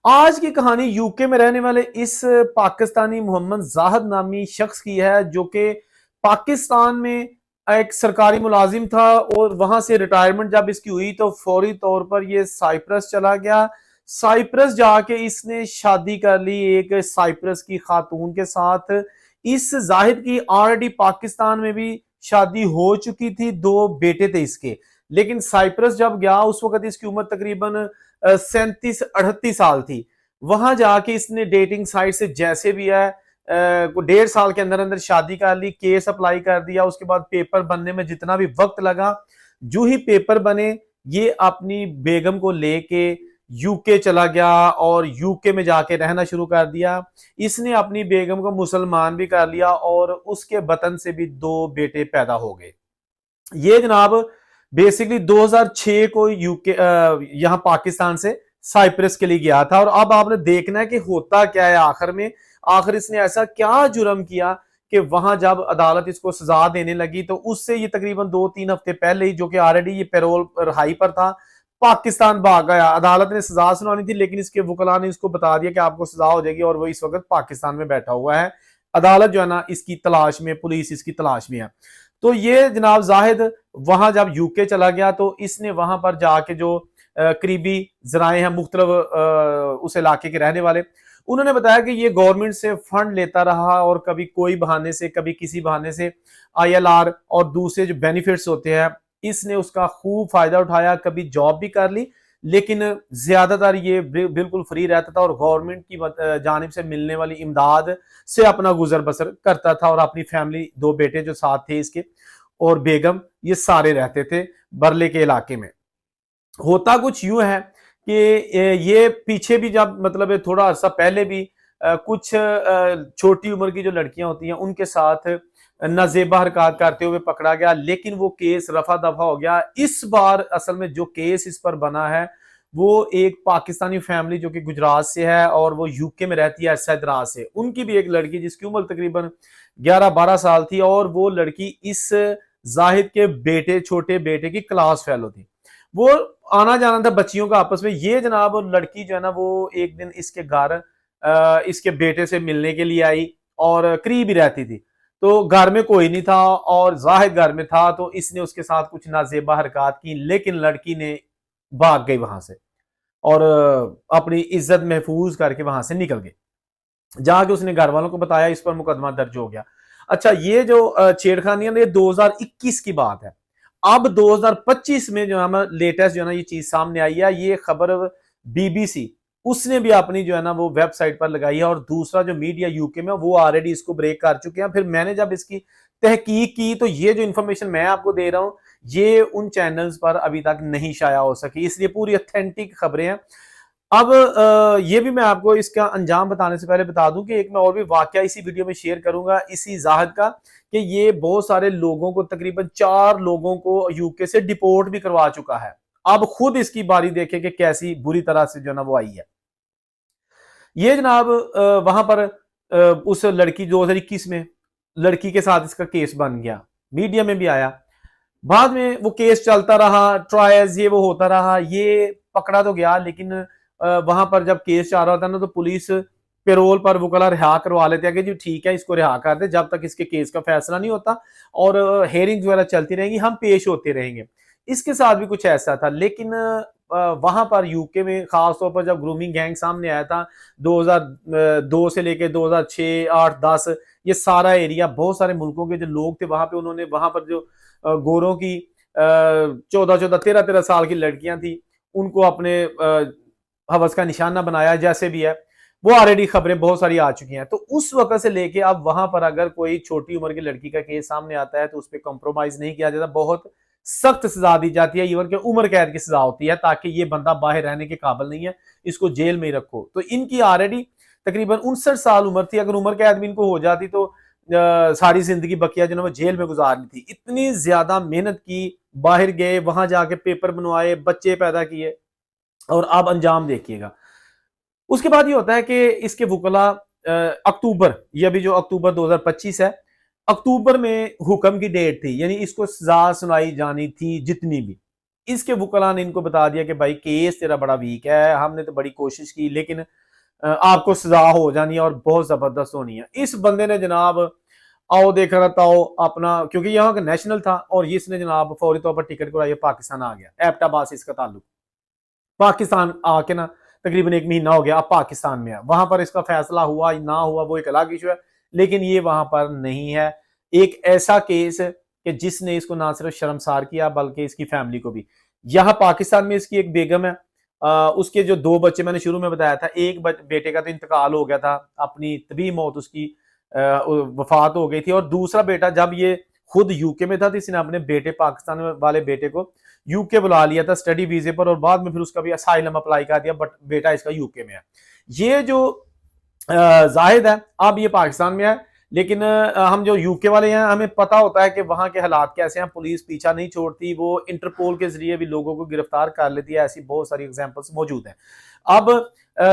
आज की कहानी यूके में रहने वाले इस पाकिस्तानी मोहम्मद जाहिद नामी शख्स की है, जो कि पाकिस्तान में एक सरकारी मुलाजिम था और वहां से रिटायरमेंट जब इसकी हुई तो फौरी तौर पर ये साइप्रस चला गया। साइप्रस जाके इसने शादी कर ली एक साइप्रस की खातून के साथ। इस जाहिद की ऑलरेडी पाकिस्तान में भी शादी हो चुकी थी, दो बेटे थे इसके। लेकिन साइप्रस जब गया उस वक्त इसकी उम्र तकरीबन 37-38 साल थी। वहां जाके इसने डेटिंग साइट से जैसे भी है 1.5 साल के अंदर अंदर शादी कर ली, केस अप्लाई कर दिया। उसके बाद पेपर बनने में जितना भी वक्त लगा, जो ही पेपर बने ये अपनी बेगम को लेके यूके चला गया और यूके में जाके रहना शुरू कर दिया। इसने अपनी बेगम को मुसलमान भी कर लिया और उसके वतन से भी दो बेटे पैदा हो गए। ये जनाब बेसिकली 2006 को यूके यहां पाकिस्तान से साइप्रस के लिए गया था। और अब आपने देखना है कि होता क्या है आखिर में। आखिर इसने ऐसा क्या जुर्म किया कि वहां जब अदालत इसको सजा देने लगी तो उससे ये तकरीबन 2-3 हफ्ते पहले ही, जो कि ऑलरेडी ये पैरोल रिहाई पर था, पाकिस्तान भाग गया। अदालत ने सजा सुनानी थी लेकिन इसके वकला ने इसको बता दिया कि आपको सजा हो जाएगी और वो इस वक्त पाकिस्तान में बैठा हुआ है। अदालत जो है ना इसकी तलाश में, पुलिस इसकी तलाश में है। तो ये जनाब जाहिद वहां जब यूके चला गया तो इसने वहां पर जाके जो करीबी जराए हैं मुख्तलिफ उस इलाके के रहने वाले, उन्होंने बताया कि ये गवर्नमेंट से फंड लेता रहा और कभी कोई बहाने से कभी किसी बहाने से आईएलआर और दूसरे जो बेनिफिट्स होते हैं इसने उसका खूब फायदा उठाया। कभी जॉब भी कर ली लेकिन ज्यादातर ये बिल्कुल फ्री रहता था और गवर्नमेंट की जानिब से मिलने वाली इमदाद से अपना गुजर बसर करता था। और अपनी फैमिली, दो बेटे जो साथ थे इसके और बेगम, ये सारे रहते थे बरले के इलाके में। होता कुछ यूं है कि ये पीछे भी जब मतलब थोड़ा अरसा पहले भी कुछ छोटी उम्र की जो लड़कियां होती हैं उनके साथ नाजेबा हरकत करते हुए पकड़ा गया, लेकिन वो केस रफा दफा हो गया। इस बार असल में जो केस इस पर बना है वो एक पाकिस्तानी फैमिली जो कि गुजरात से है और वो यूके में रहती है सैदराज से, उनकी भी एक लड़की जिसकी उम्र तकरीबन 11-12 साल थी और वो लड़की इस जाहिद के बेटे, छोटे बेटे की क्लास फेलो थी। वो आना जाना था बच्चियों का आपस में। ये जनाब लड़की जो है ना वो एक दिन इसके घर इसके बेटे से मिलने के लिए आई और करीब ही रहती थी। तो घर में कोई नहीं था और जाहिद घर में था, तो इसने उसके साथ कुछ नाजेबा हरकत की, लेकिन लड़की ने भाग गई वहां से और अपनी इज्जत महफूज करके वहां से निकल गई। जाके उसने घर वालों को बताया, इस पर मुकदमा दर्ज हो गया। अच्छा, ये जो छेड़खानियां, ये 2021 की बात है। अब 2025 में जो है लेटेस्ट जो है ना ये चीज सामने आई है। ये खबर बीबीसी उसने भी अपनी जो है ना वो वेबसाइट पर लगाई है और दूसरा जो मीडिया यूके में वो ऑलरेडी इसको ब्रेक कर चुके हैं। फिर मैंने जब इसकी तहकीक की तो ये जो इंफॉर्मेशन मैं आपको दे रहा हूं ये उन चैनल्स पर अभी तक नहीं शाया हो सकी, इसलिए पूरी ऑथेंटिक खबरें हैं। अब ये भी मैं आपको इसका अंजाम बताने से पहले बता दूं कि एक मैं और भी वाकया इसी वीडियो में शेयर करूंगा इसी जाहिद का, कि ये बहुत सारे लोगों को, तकरीबन 4 लोगों को यूके से डिपोर्ट भी करवा चुका है। अब खुद इसकी बारी देखें कि कैसी बुरी तरह से जो ना वो आई है। ये जनाब वहां पर उस लड़की 2021 में लड़की के साथ इसका केस बन गया, मीडिया में भी आया। बाद में वो केस चलता रहा, ट्रायल्स ये वो होता रहा, ये पकड़ा तो गया लेकिन वहां पर जब केस चल रहा था ना तो पुलिस पेरोल पर वकला रिहा करवा लेते हैं कि जी ठीक है इसको रिहा कर दे, जब तक इसके केस का फैसला नहीं होता और हेयरिंग्स वगैरह चलती रहेंगी, हम पेश होते रहेंगे। इसके साथ भी कुछ ऐसा था। लेकिन वहां पर यूके में खास तौर पर जब ग्रूमिंग गैंग सामने आया था 2002 से लेकर 2006, 8, 10, ये सारा एरिया, बहुत सारे मुल्कों के जो लोग थे वहां पे, उन्होंने वहां पर जो गोरों की 14-14, 13-13 साल की लड़कियां थी उनको अपने हवस का निशाना बनाया। जैसे भी है वो ऑलरेडी खबरें बहुत सारी आ चुकी हैं। तो उस वक्त से लेके अब वहां पर अगर कोई छोटी उम्र की लड़की का केस सामने आता है तो उस पर कॉम्प्रोमाइज नहीं किया जाता, बहुत सख्त सजा दी जाती है, इवन के उम्र कैद की सजा होती है, ताकि ये बंदा बाहर रहने के काबिल नहीं है, इसको जेल में ही रखो। तो इनकी ऑलरेडी तकरीबन 59 साल उम्र थी। अगर उम्र कैद भी इनको हो जाती तो सारी जिंदगी बकिया जो है वो जेल में गुजारनी थी। इतनी ज्यादा मेहनत की, बाहर गए, वहां जाके पेपर बनवाए, बच्चे पैदा किए और अब अंजाम देखिएगा। उसके बाद ये होता है कि इसके वकला अक्टूबर, ये अभी जो अक्टूबर 2025 है, अक्टूबर में हुक्म की डेट थी, यानी इसको सजा सुनाई जानी थी जितनी भी। इसके वुकला ने इनको बता दिया कि भाई केस तेरा बड़ा वीक है, हमने तो बड़ी कोशिश की लेकिन आपको सजा हो जानी है और बहुत जबरदस्त होनी है। इस बंदे ने जनाब आओ देखा रहता हो अपना, क्योंकि यहाँ का नेशनल था और इसने जनाब फौरी तौर पर टिकट कराई, पाकिस्तान आ गया। एबटाबाद से इसका ताल्लुक, पाकिस्तान आके ना तकरीबन 1 महीना हो गया, अब पाकिस्तान में है। वहां पर इसका फैसला हुआ ना हुआ वो एक अलग इशू है, लेकिन ये वहां पर नहीं है। एक ऐसा केस कि जिसने इसको ना सिर्फ शर्मसार किया बल्कि इसकी फैमिली को भी। यहाँ पाकिस्तान में इसकी एक बेगम है, उसके जो 2 बच्चे मैंने शुरू में बताया था, एक बेटे का तो इंतकाल हो गया था, अपनी तभी मौत उसकी वफात हो गई थी, और दूसरा बेटा जब ये खुद यूके में था तो इसने अपने बेटे, पाकिस्तान वाले बेटे को यूके बुला लिया था स्टडी वीजे पर, और बाद में फिर उसका भी असाइलम अप्लाई कर दिया, बट बेटा इसका यूके में है। ये जो जाहिद है अब ये पाकिस्तान में है, लेकिन हम जो यूके वाले हैं हमें पता होता है कि वहां के हालात कैसे हैं, पुलिस पीछा नहीं छोड़ती, वो इंटरपोल के जरिए भी लोगों को गिरफ्तार कर लेती है, ऐसी बहुत सारी एग्जांपल्स मौजूद हैं। अब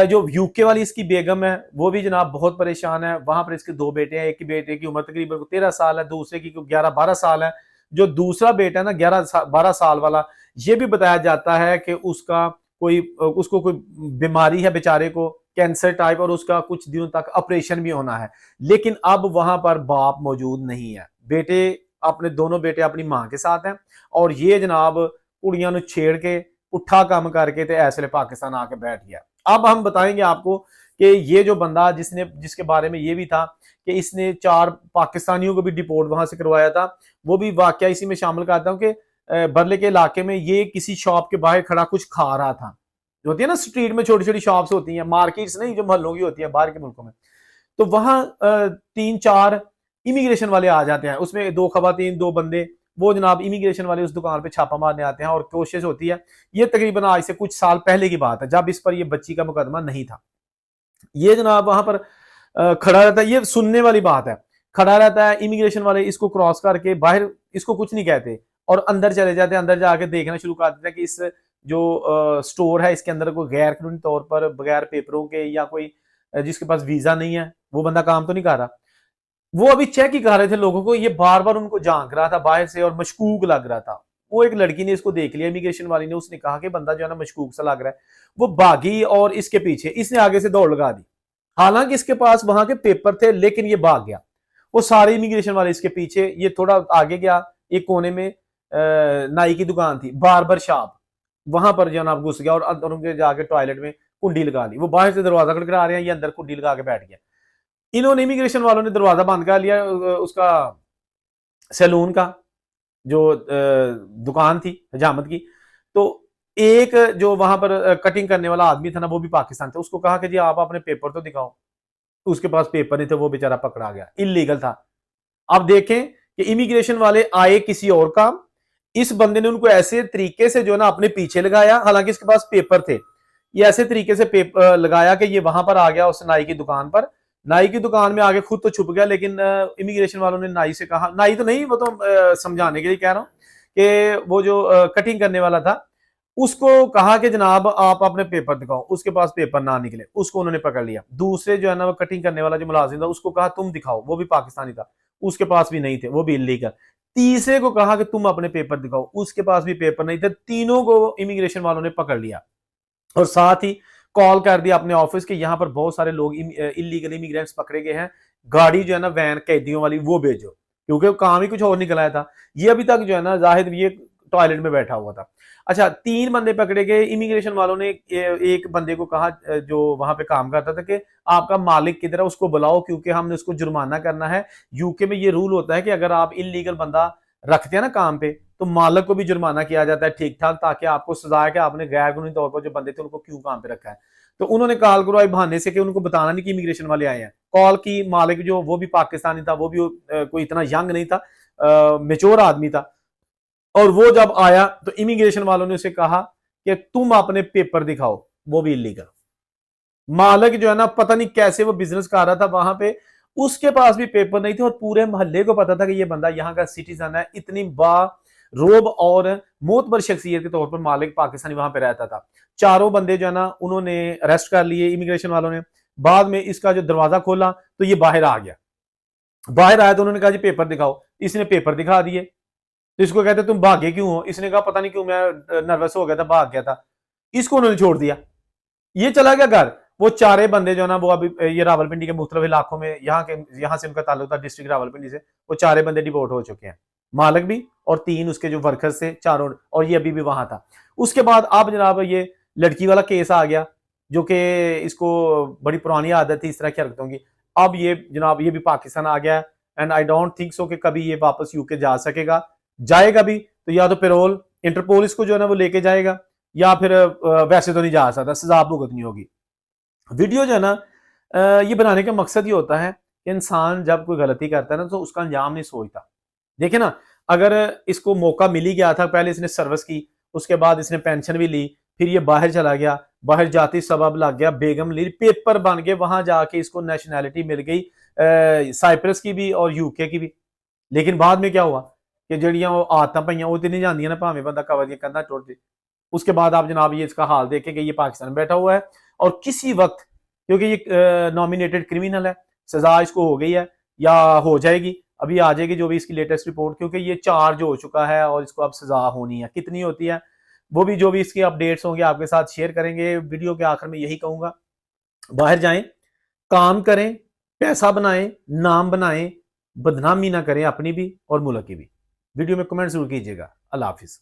जो यूके वाली इसकी बेगम है वो भी जनाब बहुत परेशान है। वहां पर इसके 2 बेटे हैं, एक बेटे की उम्र तकरीबन 13 साल है, दूसरे की 11-12 साल है। जो दूसरा बेटा है ना 11-12 साल वाला, ये भी बताया जाता है कि उसको कोई बीमारी है बेचारे को, कैंसर टाइप, और उसका कुछ दिनों तक ऑपरेशन भी होना है। लेकिन अब वहां पर बाप मौजूद नहीं है, बेटे अपने दोनों बेटे अपनी मां के साथ हैं, और ये जनाब कुड़ियां छेड़ के पुट्ठा काम करके तो ऐसे पाकिस्तान आके बैठ गया। अब हम बताएंगे आपको कि ये जो बंदा जिसके बारे में ये भी था कि इसने 4 पाकिस्तानियों को भी डिपोर्ट वहां से करवाया था, वो भी वाकया इसी में शामिल करता हूँ कि बरले के इलाके में ये किसी शॉप के बाहर खड़ा कुछ खा रहा था। जो होती है ना स्ट्रीट में छोटी छोटी शॉप्स होती हैं, मार्केट्स नहीं जो मोहल्लों की होती है बाहर के मुल्कों में, तो वहां 3-4 इमिग्रेशन वाले आ जाते हैं, उसमें 2 खवातीन 2 बंदे, वो जनाब इमिग्रेशन वाले उस दुकान पे छापा मारने आते हैं, और कोशिश होती है, ये तकरीबन आज से कुछ साल पहले की बात है जब इस पर ये बच्ची का मुकदमा नहीं था। ये जनाब वहां पर खड़ा रहता है, ये सुनने वाली बात है, खड़ा रहता है, इमिग्रेशन वाले इसको क्रॉस करके बाहर, इसको कुछ नहीं कहते, और अंदर चले जाते हैं। अंदर जाके देखना शुरू कर देते हैं कि इस जो स्टोर है इसके अंदर कोई गैर कानूनी तौर पर बगैर पेपरों के या कोई जिसके पास वीजा नहीं है वो बंदा काम तो नहीं कर रहा। वो अभी चेक ही कर रहे थे लोगों को, ये बार बार उनको झांक रहा था बाहर से और मशकूक लग रहा था। वो एक लड़की ने इसको देख लिया, इमिग्रेशन वाली ने, उसने कहा कि बंदा जो है ना मशकूक सा लग रहा है, वो भागी और इसके पीछे इसने आगे से दौड़ लगा दी। हालांकि इसके पास वहां के पेपर थे लेकिन ये भाग गया। वो सारे इमिग्रेशन वाले इसके पीछे, ये थोड़ा आगे गया, एक कोने में नाई की दुकान थी, बार्बर शॉप, वहां पर जो ना घुस गया और उनके जाके टॉयलेट में कुंडी लगा ली। वो बाहर से दरवाजा खड़खड़ा रहे हैं, ये अंदर कुंडी लगा के बैठ गया। इन्होंने इमिग्रेशन वालों ने दरवाजा बंद कर लिया उसका सैलून का, जो दुकान थी हजामत की। तो एक जो वहां पर कटिंग करने वाला आदमी था ना, वो भी पाकिस्तान था, उसको कहा कि जी आप अपने पेपर तो दिखाओ। उसके पास पेपर नहीं थे, वो बेचारा पकड़ा गया, इलीगल था। अब देखें कि इमिग्रेशन वाले आए किसी और काम, इस बंदे ने उनको ऐसे तरीके से जो ना अपने पीछे लगाया, हालांकि इसके पास पेपर थे, ये ऐसे तरीके से पेपर लगाया कि ये वहां पर आ गया उस नाई की दुकान पर। नाई की दुकान में आगे खुद तो छुप गया, लेकिन इमिग्रेशन वालों ने नाई से कहा, नाई तो नहीं, वो तो समझाने के लिए कह रहा हूं कि वो जो कटिंग करने वाला था उसको कहा कि जनाब आप अपने पेपर दिखाओ। उसके पास पेपर ना निकले, उसको उन्होंने पकड़ लिया। दूसरे जो है ना वो कटिंग करने वाला जो मुलाजिम था उसको कहा तुम दिखाओ, वो भी पाकिस्तानी था, उसके पास भी नहीं थे, वो भी इलीगल। तीसरे को कहा कि तुम अपने पेपर दिखाओ, उसके पास भी पेपर नहीं थे। तीनों को इमिग्रेशन वालों ने पकड़ लिया और साथ ही कॉल कर दिया अपने ऑफिस के, यहाँ पर बहुत सारे लोग इलीगल इमिग्रेंट्स पकड़े गए हैं, गाड़ी जो है ना वैन कैदियों वाली वो भेजो, क्योंकि काम ही कुछ और निकल आया था। ये अभी तक जो है ना जाहिद ये टॉयलेट में बैठा हुआ था। अच्छा, 3 बंदे पकड़े गए। इमिग्रेशन वालों ने एक बंदे को कहा जो वहां पे काम करता था कि आपका मालिक किधर है, उसको बुलाओ क्योंकि हमने उसको जुर्माना करना है। यूके में ये रूल होता है कि अगर आप इलीगल बंदा रखते हैं ना काम पे तो मालिक को भी जुर्माना किया जाता है ठीक ठाक, ताकि आपको सजा है कि आपने गैर कानूनी तौर पर जो बंदे थे उनको क्यों काम पे रखा है। तो उन्होंने कॉल करवाई बहाने से कि उनको बताना नहीं कि इमिग्रेशन वाले आए हैं। कॉल की, मालिक जो वो भी पाकिस्तानी था, वो भी कोई इतना यंग नहीं था, मेच्योर आदमी था। और वो जब आया तो इमिग्रेशन वालों ने उसे कहा कि तुम अपने पेपर दिखाओ, वो भी इलीगल। मालिक जो है ना पता नहीं कैसे वो बिजनेस कर रहा था वहां पे, उसके पास भी पेपर नहीं थे, और पूरे मोहल्ले को पता था कि ये बंदा यहाँ का सिटीजन है। इतनी रोब और मोतबर शख्सियत के तौर पर मालिक पाकिस्तानी वहां पे रहता था। चारों बंदे जो है ना उन्होंने अरेस्ट कर लिए इमिग्रेशन वालों ने। बाद में इसका जो दरवाजा खोला तो ये बाहर आ गया। बाहर आया तो उन्होंने कहा जी पेपर दिखाओ, इसने पेपर दिखा दिए। तो इसको कहते तुम भागे क्यों हो, इसने कहा पता नहीं क्यों मैं नर्वस हो गया था, भाग गया था। इसको उन्होंने छोड़ दिया, ये चला गया घर। वो चारे बंदे जो ना वो अभी ये रावलपिंडी के मुख्तलिफ इलाकों में, यहाँ से उनका ताल्लुक था डिस्ट्रिक्ट रावलपिंडी से, वो चारे बंदे डिपोर्ट हो चुके हैं, मालिक भी और 3 उसके जो वर्कर्स थे चारों, और ये अभी भी वहां था। उसके बाद अब जनाब ये लड़की वाला केस आ गया, जो कि इसको बड़ी पुरानी आदत थी इस तरह की हरकतों की। अब ये जनाब ये भी पाकिस्तान आ गया, and I don't think so कि कभी ये वापस यूके जा सकेगा। जाएगा भी तो या तो पेरोल, इंटरपोल इसको जो है ना वो लेके जाएगा, या फिर वैसे तो नहीं जा सकता, सजा भुगतनी होगी। वीडियो जो है ना ये बनाने का मकसद ये होता है कि इंसान जब कोई गलती करता है ना तो उसका अंजाम नहीं सोचता। देखिए ना, अगर इसको मौका मिल ही गया था, पहले इसने सर्विस की, उसके बाद इसने पेंशन भी ली, फिर ये बाहर चला गया, बाहर जाती सबब लग गया, बेगम ली, पेपर बन गए, वहां जाके इसको नेशनैलिटी मिल गई साइप्रस की भी और यूके की भी। लेकिन बाद में क्या हुआ कि जड़ियां वो आदत पईयां वो तो नहीं जाती ना, भावें बंदा कवर दिया कंधा टुट जाए। उसके बाद आप जनाब ये इसका हाल देखें कि ये पाकिस्तान में बैठा हुआ है, और किसी वक्त, क्योंकि ये नॉमिनेटेड क्रिमिनल है, सजा इसको हो गई है या हो जाएगी, अभी आ जाएगी जो भी इसकी लेटेस्ट रिपोर्ट, क्योंकि ये चार्ज हो चुका है और इसको अब सजा होनी है। कितनी होती है वो भी, जो भी इसकी अपडेट्स होंगे आपके साथ शेयर करेंगे। वीडियो के आखिर में यही कहूंगा, बाहर जाएं, काम करें, पैसा बनाएं, नाम बनाएं, बदनामी ना करें अपनी भी और मुल्क की भी। वीडियो में कमेंट जरूर कीजिएगा। अल्लाह हाफिज।